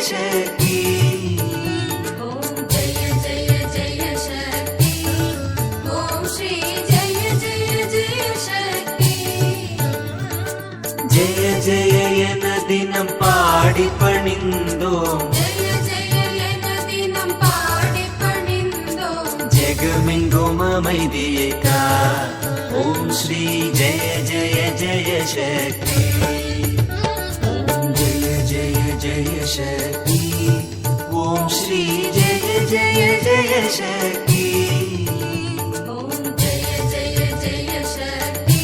शक्ति ओम जय जय जय शक्ति ओम श्री जय जय जय शक्ति जय जय एन दिनं पाडि पणिन्दोम जय जय एन दिनं पाडि पणिन्दोम जगमेंगुम அமைதியேகா ओम श्री जय जय जय शक्ति ओम जय जय जय शक्ति ओम श्री जय जय जय शक्ति ओम जय जय जय शक्ति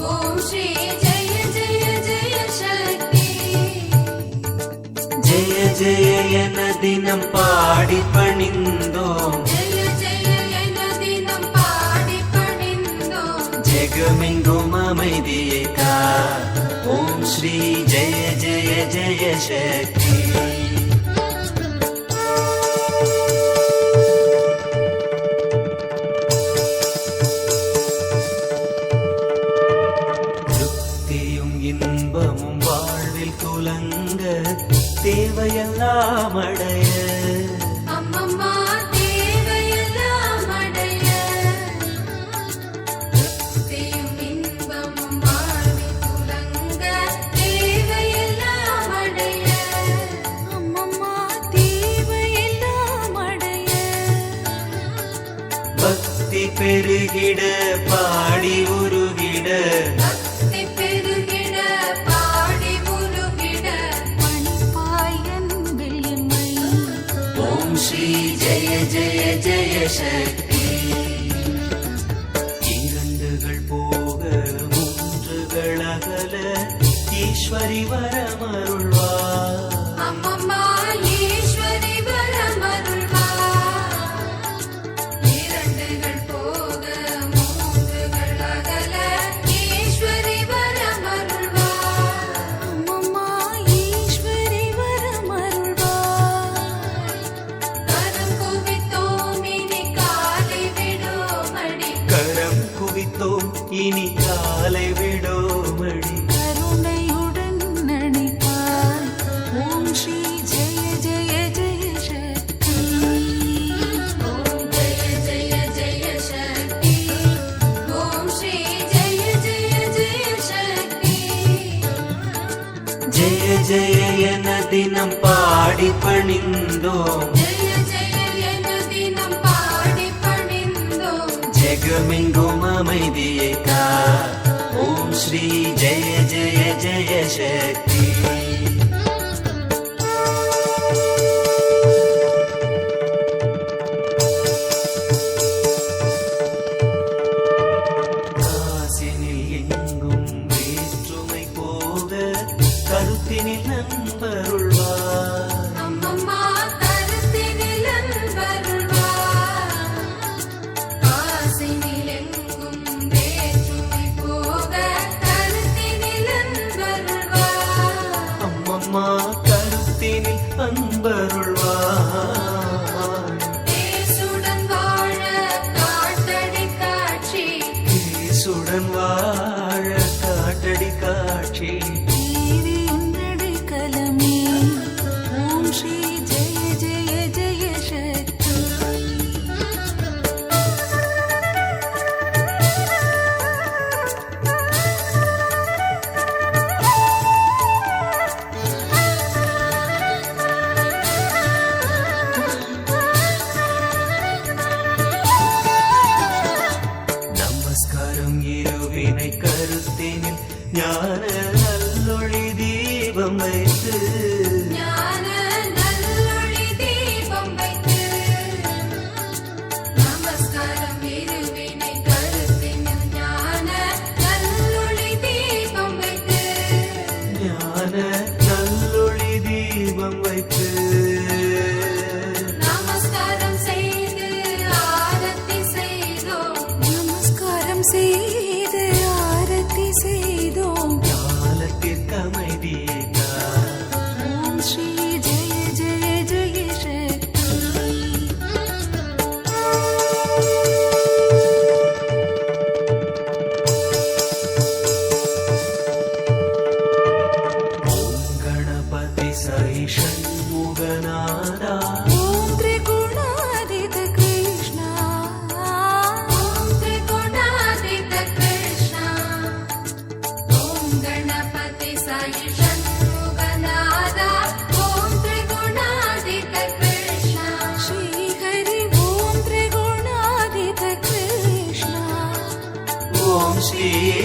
ओम श्री जय जय जय शक्ति जय जय एन दिनं पाडि पणिन्दोम जय जय एन दिनं पाडि पणिन्दोम जगमेंगुम அமைதியேகா ओम श्री जय जय जय शक्ति திருப்தியும் இன்பமும் வாழ்வில் துலங்க தேவையெல்லாம் அடைய அம்மம்மா தேவையெல்லாம் அடைய திருப்தியும் இன்பமும் வாழ்வில் துலங்க தேவையெல்லாம் அடைய அம்மம்மா தேவையெல்லாம் அடைய பக்தி பெருகிட பாடி உருகிட பக்தி பெருகிட பாடி உருகிட பணிப்பாயன்பில் எம்மை ஓம் ஸ்ரீ ஜெய ஜெய ஜெய சக்தி இரண்டுகள் போக மூன்றுகள் அகல ஈஸ்வரி வரமருள்வார் அம்மம்மா ஈஸ்வரி வரமருள்வார் இரண்டுகள் போக மூன்றுகள் அகல ஈஸ்வரி வரமருள்வார் அம்மம்மா ஈஸ்வரி வரமருள்வார் கரம் குவித்தோம் இனி காலை விடோமடி கரம் குவித்தோம் இனி காலை விடோமடி கருணையுடன் நடிப்பார் ஓம் ஸ்ரீ ஜெய ஜெய ஜெய சக்தி ஓம் ஜெய ஜெய ஜெய சக்தி ஓம் ஸ்ரீ ஜெய ஜெய ஜெய சக்தி ஜெய ஜெய என தினம் பாடி பணிந்தோம் ஜெய ஜெய என தினம் பாடி பணிந்தோம் ஜெகமெங்கும் அமைதியேகா ஓம் ஸ்ரீ ஜெய ஜெய ஜெய சக்தி காசினில் எங்கும் வேற்றுமை போக கருத்தினில் நண்பருள்வார் அம்மம்மா கருத்தினில் அன்பருள்வார் காசினில் எங்கும் வேற்றுமை போக கருத்தினில் அன்பருள்வார் அம்மம்மா கருத்தினில் அன்பருள்வார் தேசுடன் வாழ காட்டடி காட்சி இயேசுடன் வாழ காட்டடி காட்சி தீவியுன்னடி கலமே ஓம் ஸ்ரீ ஜெய ஜெய ஜெய சக்தி நமஸ்காரம் இருவினை கருத்தினில் ஞான நல்லொளி தீபம் வைத்து ஞான நல்லொளி தீபம் வைத்து நமஸ்காரம் இருவினை கருத்தினில் ஞான நல்லொளி தீபம் வைத்து ஞான நல்லொளி தீபம் வைத்து நமஸ்காரம் செய்து ஆரத்தி செய்தோம் நமஸ்காரம் செய்து ஆரத்தி செய்தோம் ஞானத்திற்கு அமைதியேகா ஓம்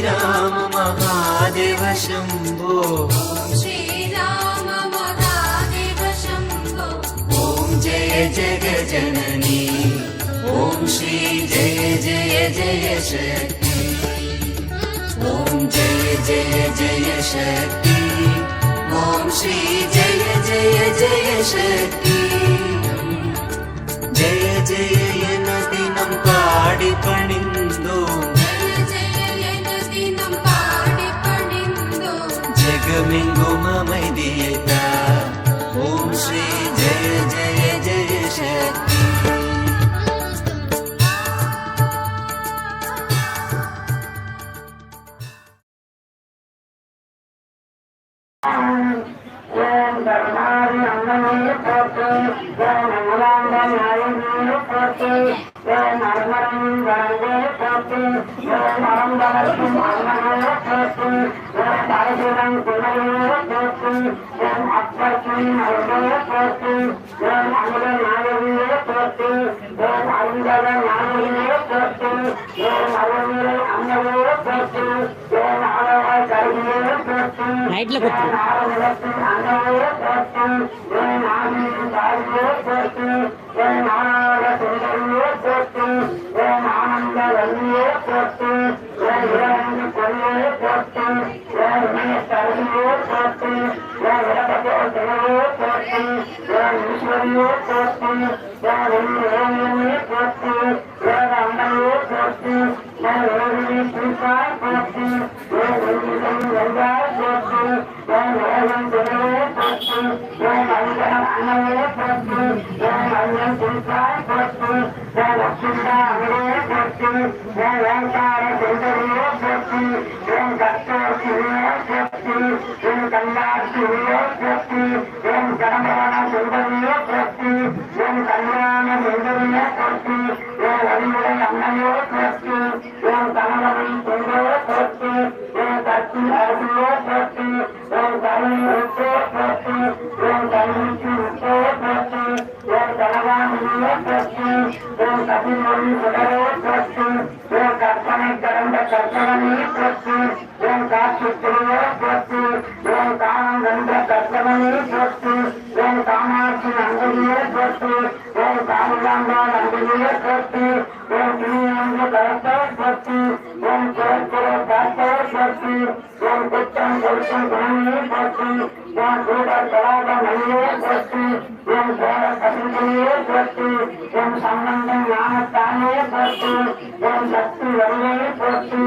श्रीराम महादेव शम्भो श्रीराम महादेव शम्भो ॐ जय जगजननी ॐ श्री जय जय जय शक्ति ॐ जय जय जय शक्ति ॐ श्री जय जय जय शक्ति जय जय என தினம் பாடி பணிந்தோம் ஜெகமெங்கும் அமைதியை தா ஓம் ஸ்ரீ ஜெய ஜெய ஜெய சக்தி ஓம் கருணாதி அன்னமே போற்று ஓம் அமுதாண்ட நாயகியே போற்று ஓம் அருமரம் வரந்தே போற்று ஓம் அறம் வளர்க்கும் அன்னமே போற்று ஓம் பரசுரம் குமரியே போற்று ஓம் அப்பர்க்கும் அருளே போற்று ஓம் அமுத நாயகியே போற்று ஓம் அருந்தக நாயகியே போற்று ஓம் அருள்நிலை அன்னையே போற்று ஓம் ஆலவாய் கருவியே போற்று ரைட்ல குத்து ஆரநிலத்தின் அன்னையே போற்று ஓம் ஆதியின் தாயே போற்று ஓம் ஆனாத சுந்தரியே போற்று ஓம் ஆனந்த வல்லியே போற்று ஓம் இளவந்தி கொல்லையே போற்று ஓம் இணைய தருவியே போற்று ஓம் இலக்கத்தோ தினையே போற்று ஓம் ஈஸ்வரியே போற்று ஓம் வெள்ளியே போற்று ஓம் அம்மையே போற்று ஓம் உலகிலே குறிப்பாய் போற்று ஓம் வெள்ளிசை வெள்ளாய் போற்று ஓம் உலகம் தினையே போற்று ஓம் அஞ்சனம் அன்னையே போற்று ஓம் அஞ்சன் குறிப்பாய் போற்று ஓம் லட்சுமிதா அமிரே போற்று ஓம் ஓங்கார சுந்தரியே போற்று ஓம் கத்தோர் சிவியே போற்று ஓம் கல்லார் சிவியே போற்று ஓம் கடம்பவன சுந்தரியே போற்று ஓம் கல்யாண சுந்தரியே போற்று ஓம் வழிமுறை அன்னையே போற்று ஓம் கணவனை சுந்தரே போற்று ஓம் கட்சி அரசியே போற்று ஓம் கருணை உற்றே போற்று ஓம் கல்விக்கு உற்றே போற்று ஓம் கனவானியே போற்று ஓம் கதிர்மொழி சுடரே போற்று ஓம் கற்பனை கடந்த கற்பவனே போற்று ஓம் காட்சி திருவே போற்று ஓம் காணம் கண்ட கற்பவனே போற்று ஓம் காமாட்சி அங்கடியே போற்று ஓம் காமிகாம்பாள் அங்கடியே போற்று ஓம் கிணியாந்த கரத்தை போற்று ஓம் குரத்திர காத்தை போற்று ஓம் குற்றம் கொழுக்கும் குணமே போற்று ஓம் கூட கலாத மணியே போற்று ஓம் சோழ கசிதையே போற்று ஓம் சம்பந்தம் ஞானத்தானே போற்று ஓம் சக்தி வடிவே போற்று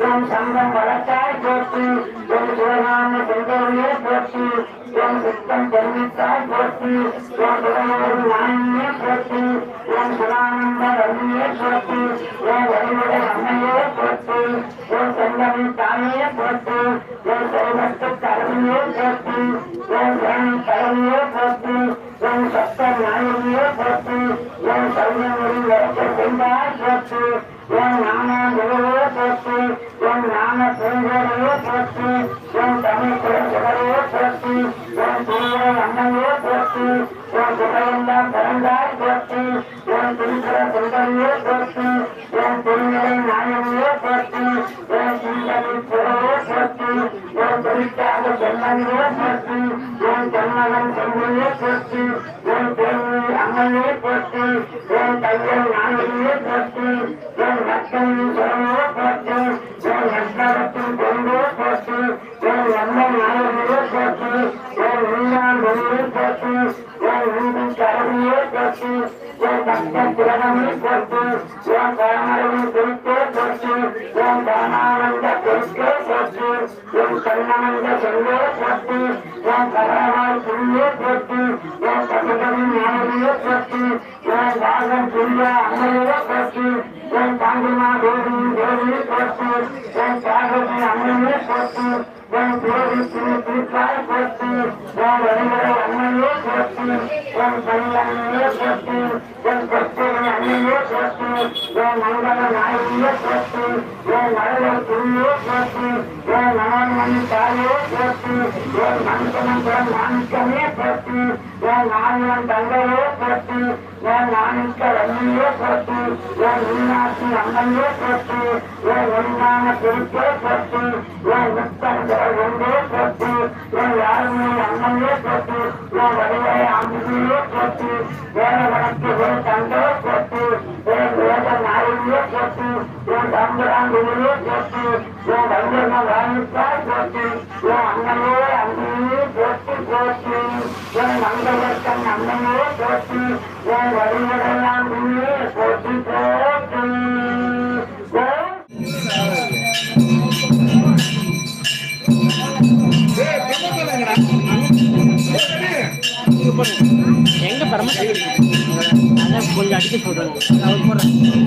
ஓம் சங்கம் வளர்த்தாய் போற்று ஓம் சிவகாம சுந்தரியே போற்று ஓம் சித்தம் தெரிவித்தாய் போற்று ஓம் சுடமோடு நாயனியே போற்று ஓம் சிவானந்த வல்லியே போற்று ஓம் வழிமுறை அம்மையே போற்று ஓம் செங்கவி தாயே போற்று ஓம் செல்வத்து கருவியே போற்று ஓம் வேணி கருவியே போற்று ஓம் சப்த நாயகியே போற்று ஓம் சௌரியமொழி வளர்ச்சி செய்தாய் போற்று ஓம் ஞான குருவே போற்று ஓம் ஞான பூங்கோரையே போற்று ஓம் தமிழ் குலசுடரே போற்று ஓம் தூய அன்னையே போற்று ஓம் சுகையெல்லாம் பிறந்தாய் போற்று ஓம் திருப்புற சுந்தரியே போற்று ஓம் திருநிலை நாயகியே போற்று ஓம் சுந்தரி புறவே போற்று ஓம் திருச்சாக செம்மனியே போற்று ஓம் தென்மகன் செம்மையே போற்று ஓம் தேவி அம்மையே போற்று ஓம் தையல் நாயகியே போற்று ஓம் லட்சுமி சுரமே போற்று ஓம் லட்சணத்தின் கொண்டே போற்று ஓம் அம்மை நாயகியே போற்று ஓம் நீயான் வெளியே போற்று ஓம் நீதி கருவியே போற்று ஓம் பக்த திலகமே போற்று ஓம் பரமரவி குறித்தே போற்று ஓம் பரமானந்த குறித்தே போற்று ஓம் கண்ணமந்த செல்லே போற்று ஓம் கரவாய் புரியே போற்று ஓம் பசுபதி நாயகியே போற்று ஓம் வாகன் புரிய அம்மையே போற்று ஓம் பாண்டிமா தேவி தேவி போற்று ஓம் தியாகதி அம்மையே போற்று ஓம் தேவி திரு திருப்பாய் போற்று ஓம் வழிமுறை அம்மையே போற்று ஓம் கல்யாணியே போற்று ஓம் கொத்தேரி அம்மையே போற்று ஓம் மங்கள நாயகியே போற்று ஓம் மழலை புரியே போற்று ஓம் நமோன்ம மணி தாயே போற்றி ஓம் மணிக்கணம் மாணிக்கமே போற்றி ஓம் ஆயிரம் தங்கையே போற்றி ஓம் மாணிக்க வன்னியே போற்றி ஓம் மீனாட்சி அம்மையே போற்றி ஓம் ஒளிமான பெருக்கே போற்றி ஓம் முத்தங்கிற ஒன்றே போற்றி ஓம் யாருமே அம்மையே போற்றி ஓம் வடிவை அம்பிகையே போற்றி வேற வடக்கு ஒரு தந்தை போற்றி ஓம் வேத நாயகியே போற்றி ஓம் தம்புராங்குடியே போற்றி ஓம் வஞ்சன வாணிக்காய் போற்றி ஓம் அன்னையே அன்னையே போற்றி போற்றி ஓம் மங்களத்தன் அன்னையே போற்றி ஓம் வழிமுறையாம் போற்றி போற்றி எங்க பரம கொஞ்சம் அடிக்க சொல்றாங்க.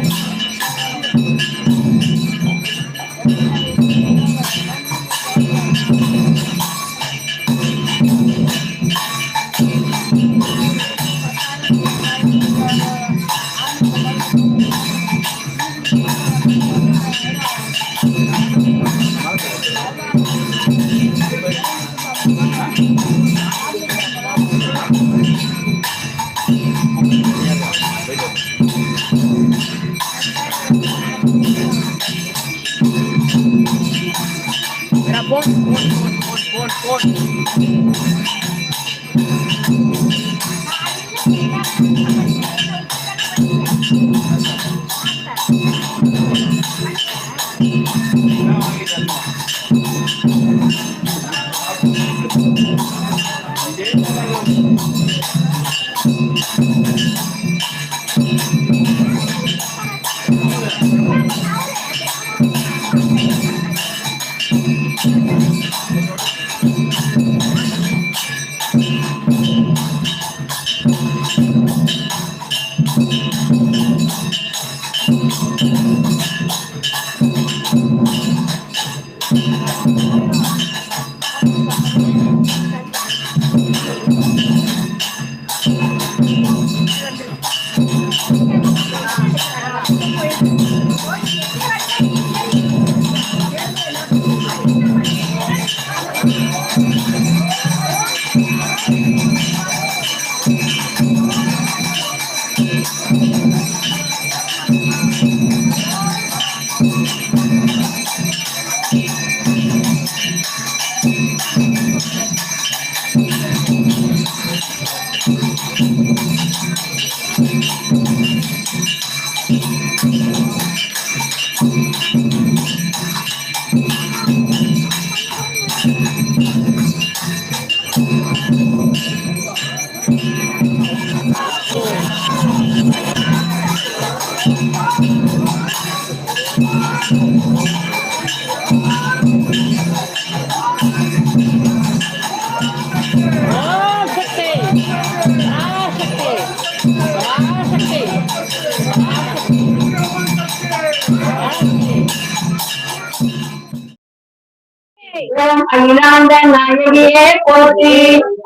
ஓம் அகிலாண்ட நாயகியே போற்றி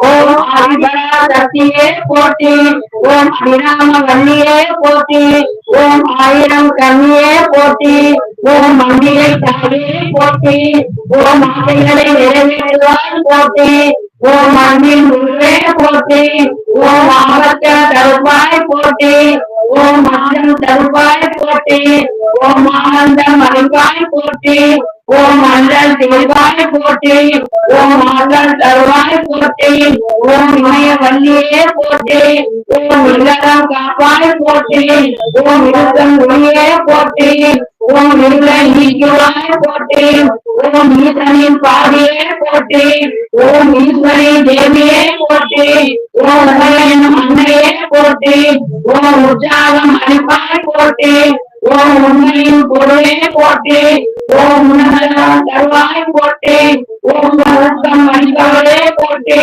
ஓம் ஆதிபரா சக்தியே போற்றி ஓம் அபிராம வள்ளியே போற்றி ஓம் ஆயிரம் கண்ணியே போற்றி ஓம் மந்திரை தாயே போற்றி ஓம் ஆசைகளை நிறைவேற்றுவாய் போற்றி ஓம் மண்ணின் முழுவே போற்றி ஓம் ஆபத்த தருவாய் போற்றி ஓம் மாதம் தருவாய் போற்றி ஓம் ஆனந்தம் அருவாய் போற்றி ஓம் மண்டல் தேவாய் போற்றி ஓம் மாதம் தருவாய் போற்றி ஓம் இமய வள்ளியே போற்றி ஓம் இல்லறம் காப்பாய் போற்றி ஓம் இருக்கம் ஒளியே போற்றி ஓம் இருளை நீக்குவாய் போற்றி ஓம் ஈசனின் பாதியே போற்றி ஓம் ஈஸ்வரி தேவியே போற்றி ஓம் உமையனும் அன்னையே போற்றி ஓம் உற்சாகம் அளிப்பாய் போற்றி ஓம் உண்மையின் பொருளே போற்றி ஓம் உணர்ந்தம் தருவாய் போற்றி ஓம் ஒழுக்கம் அளிப்பவரே போற்றி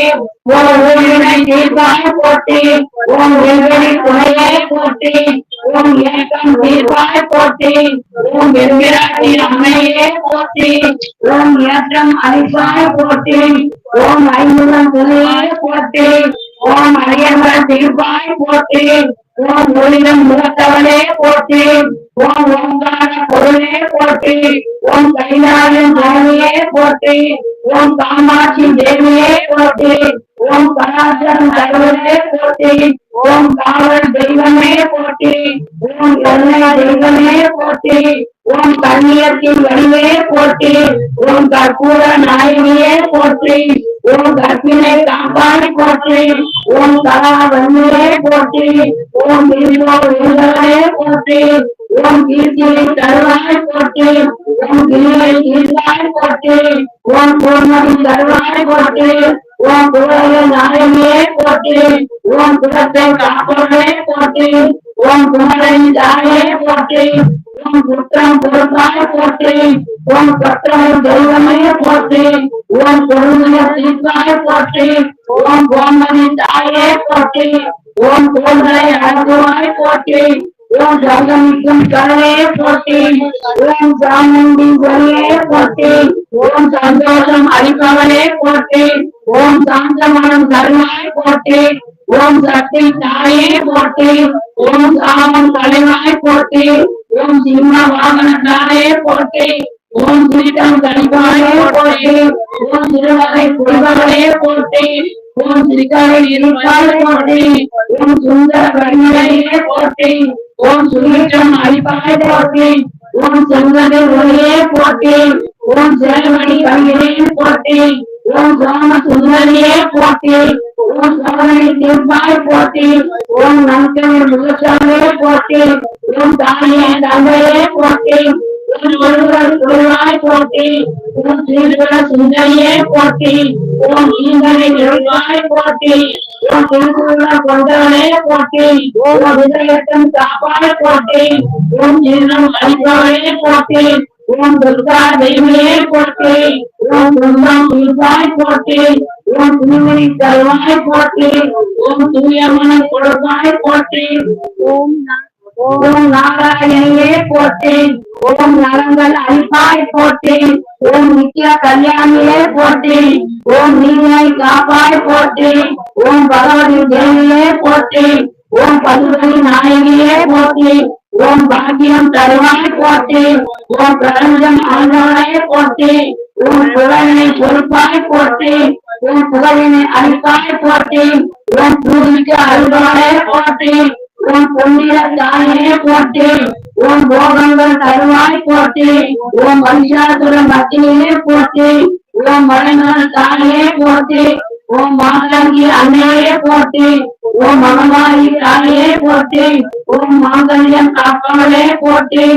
ஓம் ஊழினை தீர்வாய் போற்றி ஓம் வெல்வெளி துணையே போற்றி ஓம் ஏக்கம் தீர்வாய் போற்றி ஓம் வெண்பிராட்டி அம்மையே போற்றி ஓம் ஏற்றம் அளிப்பாய் போற்றி ஓம் ஐம்புலம் துணையே போற்றி ஓம் அரியர்கள் தீர்வாய் போற்றி ஓம் ஒளிடம் முகத்தவனே போற்றி ஓம் ஓங்கார பொருளே போற்றி ஓம் கைலாயம் ஜோதியே போற்றி ஓம் காமாட்சி தேவியே போற்றி, ஓம் கலாச்சாரம் தலைவரே போற்றி, ஓம் காவல் தெய்வமே போற்றி, ஓம் எண்ணெய் தெய்வமே போற்றி, ஓம் கண்ணியத்தின் வடிவே போற்றி, ஓம் கற்பூர நாயகியே போற்றி, ஓம் கற்பினை காப்பாடி போற்றி, ஓம் கலா வன்னியே போற்றி, ஓம் விருந்தவரே போற்றி, ஓம் கீர்த்தியை தருவாய் போற்றி, ஓம் கிரியை தீர்வாய் போற்றி, ஓம் பூர்ணதி தருவாய் போற்றி, ஓம் குலய நாயகியே போற்றி, ஓம் குலத்தை காப்பவரே போற்றி, ஓம் குமரன் தாயே போற்றி, ஓம் புத்திரம் பொறுப்பாய் போற்றி, ஓம் பத்திரம் தெய்வமே போற்றி, ஓம் பொருளிய தீர்ப்பாய் போற்றி, ஓம் கோமதி தாயே போற்றி, ஓம் கோள்களை அடங்குவாய் போற்றி, ஓம் சங்கமிக்கும் கடலே போற்றி, ஓம் சாமுண்டி ஒளியே போற்றி, ஓம் சந்தோஷம் அளிப்பவரே போற்றி, ஓம் சாந்தமனம் தருவாய் போற்றி, ஓம் சக்தி தாயே போற்றி, ஓம் சாமம் தலைவாய் போற்றி, ஓம் சிம்ம வாகன தாயே போற்றி, ஓம் சீட்டம் கணிப்பாயே போற்றி, ஓம் திருவகை புரிபவரே போற்றி, ஓம் சிறுகாலை இருப்பாய் போற்றி, ஓம் சுந்தர வடிவலையே போற்றி, ஓம் சுயேற்றம் அளிப்பாய் போற்றி, ஓம் செங்கதை ஒளியே போற்றி, ஓம் சேவடி கவியே போற்றி, ஓம் சோம சுந்தரியே போற்றி, ஓம் சோதனை தீர்ப்பாய் போற்றி, ஓம் நம்பிக்கை முகசாலே போற்றி, ஓம் தாயே தந்தையே போற்றி, ஓம் ஒருவர் குருவாய் போற்றி, ஓம் ஸ்ரீகுல சுந்தரியே போற்றி, ஓம் ஈந்தனை நிறுவாய் போற்றி, ஓம் திருக்குள்ள கொண்டவனே போற்றி, ஓம் விஜயத்தம் காப்பாய் போற்றி, ஓம் ஜீர்ணம் அளிப்பவனே போற்றி, ஓம் துர்கா தெய்வமே போற்றி, ஓம் துன்பம் தீர்ப்பாய் போற்றி, ஓம் துணிமணி தருவாய் போற்றி, ஓம் தூயமன கொடுப்பாய் போற்றி, ஓம் நாராயணியே போற்றி, ஓம் நலங்கள் அளிப்பாய் போற்றி, ஓம் நித்ய கல்யாணியே போற்றி, ஓம் நீரை காப்பாய் போற்றி, ஓம் பகவதி தேவியே போற்றி, ஓம் பசுபதி நாயகியே போற்றி, ஓம் பாக்கியம் தருவாய் போற்றி, ஓம் பிரபஞ்சம் ஆண்டவனே போற்றி, ஓம் புகழினை பொறுப்பாய் போற்றி, ஓம் புகழினை அளிப்பாய் போற்றி, ஓம் பூமிக்கு அருள்வாயே போற்றி, ஓம் பொன்னிற தாயே போற்றி, ஓம் போகங்கள் தருவாய் போற்றி, ஓம் மகிஷாசுர மத்தியே போற்றி, ஓம் மலைநாள் தாயே போற்றி, ஓம் மாதங்கி அன்னையே போற்றி, ஓம் மகமாயி தாயே போற்றி, ஓம் மாங்கல்யம் காப்பவளே போற்றி,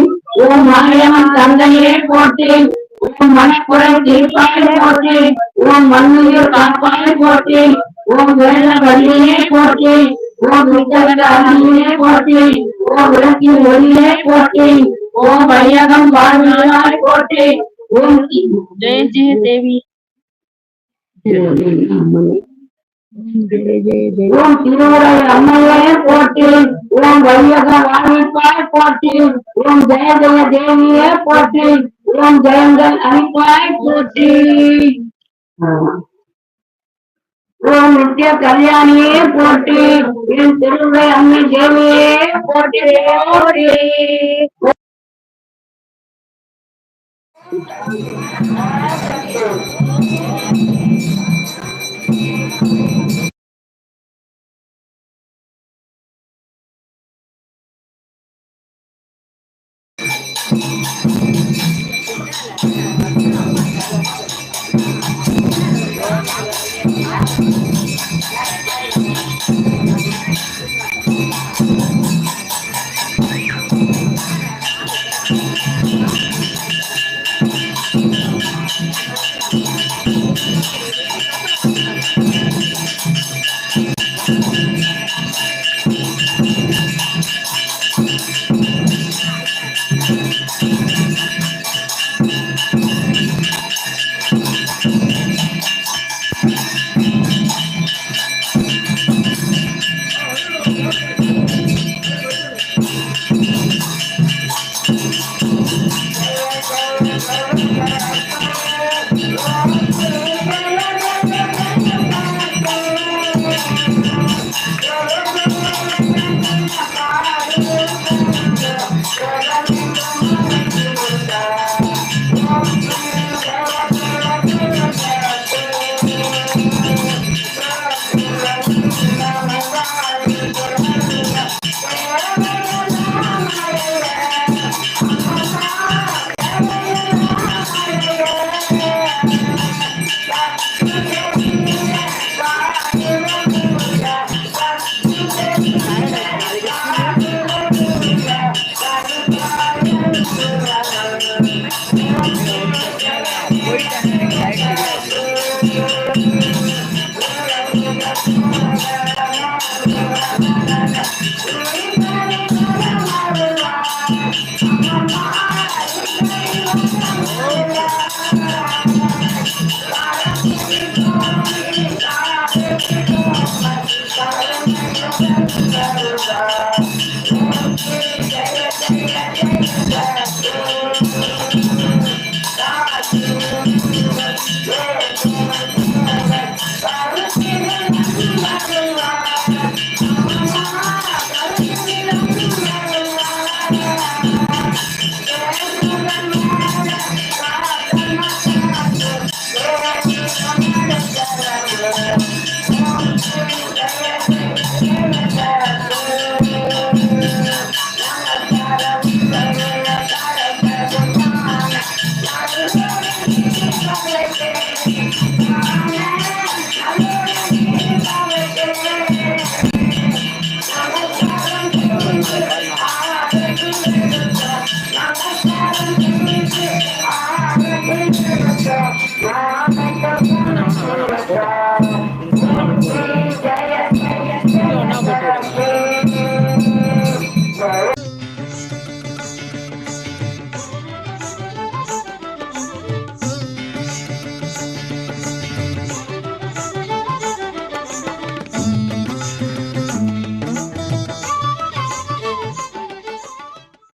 ஓம் மாயவன் தந்தையே போற்றி, ஓம் மனக்குறை தீர்ப்பாய் போற்றி, ஓம் மண்ணுயிர் காப்பாய் போற்றி, ஓம் வேத வள்ளியே போற்றி, ஓம் வித்தகதாரியே போற்றி, ஓம் விளக்கின் ஒளியே போற்றி, ஓம் வையகம் வாழ்வாய் போற்றி, ஓம் ஜெய ஜெய தேவி. ஓம் திருவுரை அம்மையே போற்றி, ஓம் வையக வாழ்விப்பாய் போற்றி, ஓம் ஜெய ஜெய தேவியே போற்றி, ஓம் ஜெயங்கள் அளிப்பாய் போற்றி, ஓம் நித்ய கல்யாணியே போற்றி, என் திருவுரை அம்மை தேவியே போற்றி போற்றி. Thank you.